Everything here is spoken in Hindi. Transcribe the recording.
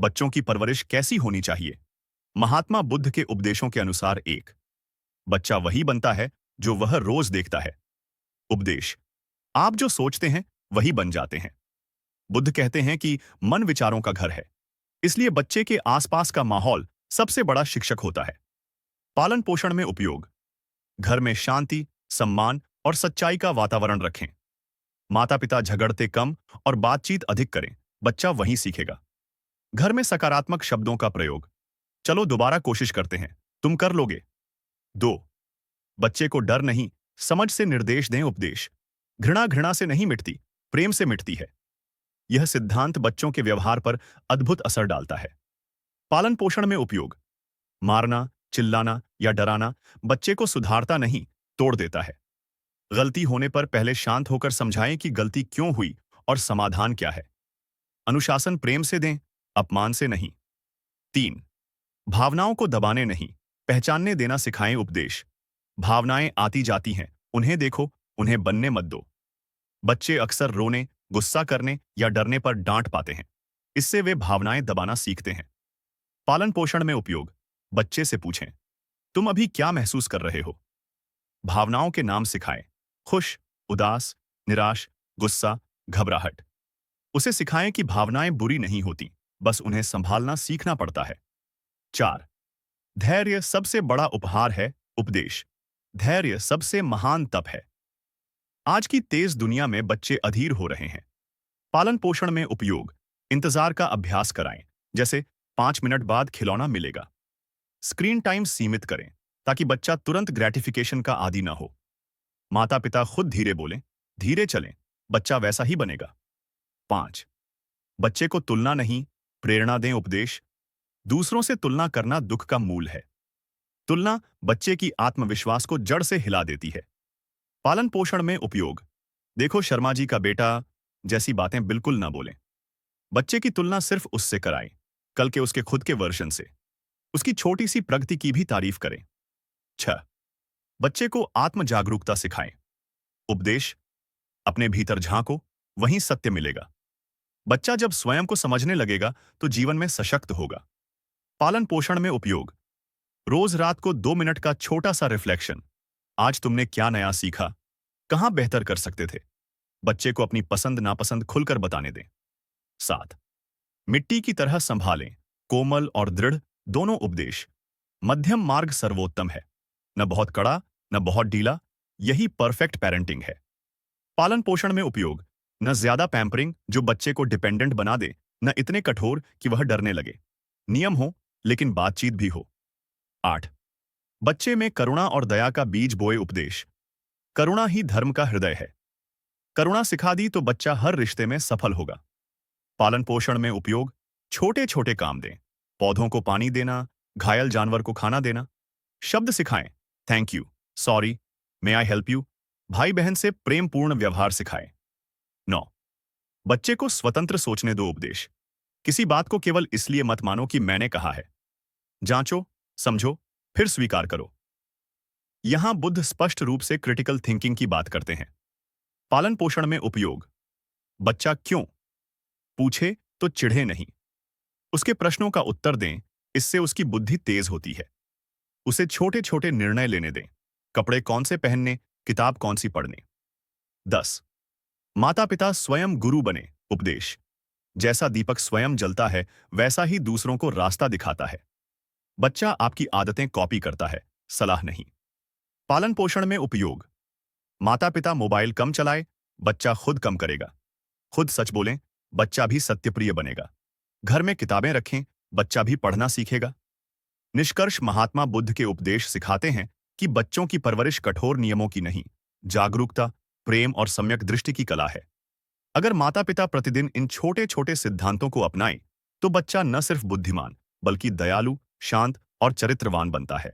बच्चों की परवरिश कैसी होनी चाहिए? महात्मा बुद्ध के उपदेशों के अनुसार एक बच्चा वही बनता है जो वह रोज देखता है। उपदेश: आप जो सोचते हैं वही बन जाते हैं। बुद्ध कहते हैं कि मन विचारों का घर है, इसलिए बच्चे के आसपास का माहौल सबसे बड़ा शिक्षक होता है। पालन पोषण में उपयोग: घर में शांति, सम्मान और सच्चाई का वातावरण रखें। माता पिता झगड़ते कम और बातचीत अधिक करें, बच्चा वहीं सीखेगा। घर में सकारात्मक शब्दों का प्रयोग: चलो दोबारा कोशिश करते हैं, तुम कर लोगे। 2. बच्चे को डर नहीं, समझ से निर्देश दें। उपदेश: घृणा घृणा से नहीं मिटती, प्रेम से मिटती है। यह सिद्धांत बच्चों के व्यवहार पर अद्भुत असर डालता है। पालन पोषण में उपयोग: मारना, चिल्लाना या डराना बच्चे को सुधारता नहीं, तोड़ देता है। गलती होने पर पहले शांत होकर समझाएं कि गलती क्यों हुई और समाधान क्या है। अनुशासन प्रेम से दें, अपमान से नहीं। 3. भावनाओं को दबाने नहीं, पहचानने देना सिखाएं। उपदेश: भावनाएं आती जाती हैं, उन्हें देखो, उन्हें बनने मत दो। बच्चे अक्सर रोने, गुस्सा करने या डरने पर डांट पाते हैं, इससे वे भावनाएं दबाना सीखते हैं। पालन पोषण में उपयोग: बच्चे से पूछें, तुम अभी क्या महसूस कर रहे हो? भावनाओं के नाम सिखाएं: खुश, उदास, निराश, गुस्सा, घबराहट। उसे सिखाएं कि भावनाएं बुरी नहीं होती, बस उन्हें संभालना सीखना पड़ता है। 4. धैर्य सबसे बड़ा उपहार है। उपदेश: धैर्य सबसे महान तप है। आज की तेज दुनिया में बच्चे अधीर हो रहे हैं। पालन पोषण में उपयोग: इंतजार का अभ्यास कराएं, जैसे 5 मिनट बाद खिलौना मिलेगा। स्क्रीन टाइम सीमित करें ताकि बच्चा तुरंत ग्रेटिफिकेशन का आदी ना हो। माता पिता खुद धीरे बोलें, धीरे चलें, बच्चा वैसा ही बनेगा। 5. बच्चे को तुलना नहीं, प्रेरणा दें। उपदेश: दूसरों से तुलना करना दुख का मूल है। तुलना बच्चे की आत्मविश्वास को जड़ से हिला देती है। पालन पोषण में उपयोग: देखो शर्मा जी का बेटा जैसी बातें बिल्कुल ना बोलें। बच्चे की तुलना सिर्फ उससे कराएं, कल के उसके खुद के वर्जन से। उसकी छोटी सी प्रगति की भी तारीफ करें। 6. बच्चे को आत्म जागरूकता सिखाएं। उपदेश: अपने भीतर झांको, वहीं सत्य मिलेगा। बच्चा जब स्वयं को समझने लगेगा तो जीवन में सशक्त होगा। पालन पोषण में उपयोग: रोज रात को 2 मिनट का छोटा सा रिफ्लेक्शन। आज तुमने क्या नया सीखा, कहां बेहतर कर सकते थे। बच्चे को अपनी पसंद नापसंद खुलकर बताने दें। 7. मिट्टी की तरह संभालें, कोमल और दृढ़ दोनों। उपदेश: मध्यम मार्ग सर्वोत्तम है, न बहुत कड़ा न बहुत ढीला, यही परफेक्ट पेरेंटिंग है। पालन पोषण में उपयोग: न ज्यादा पैम्परिंग जो बच्चे को डिपेंडेंट बना दे, न इतने कठोर कि वह डरने लगे। नियम हो लेकिन बातचीत भी हो। 8. बच्चे में करुणा और दया का बीज बोए। उपदेश: करुणा ही धर्म का हृदय है। करुणा सिखा दी तो बच्चा हर रिश्ते में सफल होगा। पालन पोषण में उपयोग: छोटे छोटे काम दें, पौधों को पानी देना, घायल जानवर को खाना देना। शब्द सिखाएं: thank you, sorry, may I help you. भाई बहन से प्रेमपूर्ण व्यवहार सिखाएं। 9. बच्चे को स्वतंत्र सोचने दो। उपदेश: किसी बात को केवल इसलिए मत मानो कि मैंने कहा है। जांचो, समझो, फिर स्वीकार करो। यहां बुद्ध स्पष्ट रूप से क्रिटिकल थिंकिंग की बात करते हैं। पालन पोषण में उपयोग: बच्चा क्यों पूछे तो चिढ़े नहीं, उसके प्रश्नों का उत्तर दें, इससे उसकी बुद्धि तेज होती है। उसे छोटे छोटे निर्णय लेने दें, कपड़े कौन से पहनने, किताब कौन सी पढ़ने। 10. माता पिता स्वयं गुरु बने। उपदेश: जैसा दीपक स्वयं जलता है वैसा ही दूसरों को रास्ता दिखाता है। बच्चा आपकी आदतें कॉपी करता है, सलाह नहीं। पालन पोषण में उपयोग: माता पिता मोबाइल कम चलाए, बच्चा खुद कम करेगा। खुद सच बोलें, बच्चा भी सत्यप्रिय बनेगा। घर में किताबें रखें, बच्चा भी पढ़ना सीखेगा। निष्कर्ष: महात्मा बुद्ध के उपदेश सिखाते हैं कि बच्चों की परवरिश कठोर नियमों की नहीं, जागरूकता, प्रेम और सम्यक दृष्टि की कला है। अगर माता पिता प्रतिदिन इन छोटे छोटे सिद्धांतों को अपनाएं तो बच्चा न सिर्फ बुद्धिमान बल्कि दयालु, शांत और चरित्रवान बनता है।